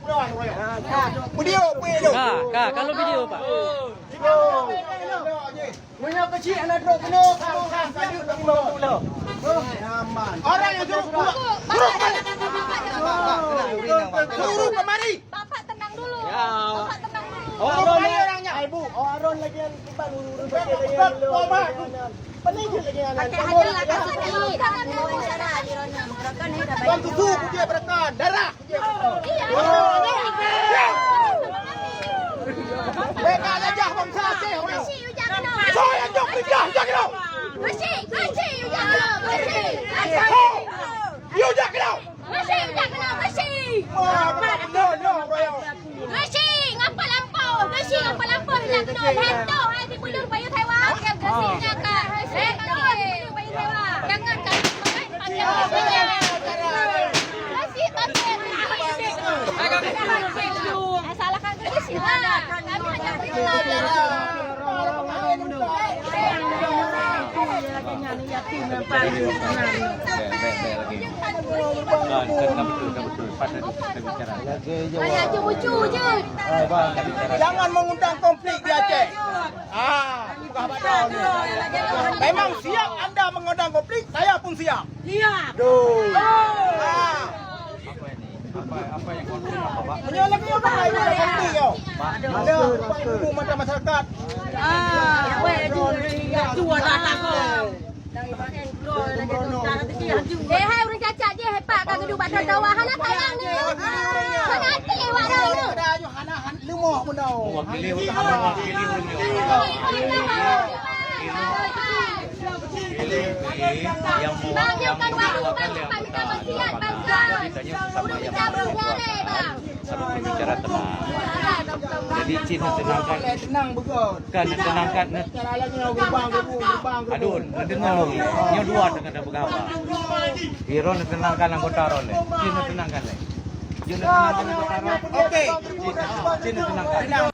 Video tu. Kak, kalau video Pak. Punya kecil anak duduk penuh. Orang yang suruh pulang. Suruh kemari. Bapak tenang dulu. Ya. Bapak tenang dulu. Orang orangnya. Ibu, Aron lagi yang tempat urus Pening lagi anak. Pakai hajar lah kasih dulu. Jangan dulu sana di Rona. Mereka ni dah Bang susu dia berkan. Darah. Iya. Mereka aja bangsa sih. Bersih you jangan dong. Saya jok kerja jangan. Bersih you jangan dong. Bersih. You jangan. Bersih you jangan dong. Bersih. Bersih. Ngapa lampau? Bersih ngapa lampau hilang kena hentok. Nanti bulur bayu Taiwan. Yang bersihnya kak. Hentok bulur bayu Taiwan. Jangan kak. Bersih pakai. Salahkan kerja sih. Kami hanya hanya cucu je. Jangan mengundang konflik di Aceh. Bukan badan. Memang siap anda mengundang konflik, saya pun siap. Lihat. Apa yang konflik apa Pak? Menyalahkan apa itu konflik yo. Ada hukum macam masyarakat. Jual datang kau. Hai orang cacat je hebat kan gedung badan bawah hana tayang ni. Hana hati awak dah ni. Ada ayo hana lemah pun dah. Wakili utama, wakili yang Bang, yang kan mewakilkan warung bang, yang minta wasiat bang. Bisanya sama Udah yang minta berbiara bang. harus berbicara tenang. Jadi Cina tenangkan, Tenang betul. kan tenangkan. Cara lagi nak gerbang. Aduh, dengar lo, yang dua dengan ada begawa. Iron tenangkan anggota Ron, Cina tenangkan. Cina tenangkan anggota Ron. Okey. Cina tenangkan.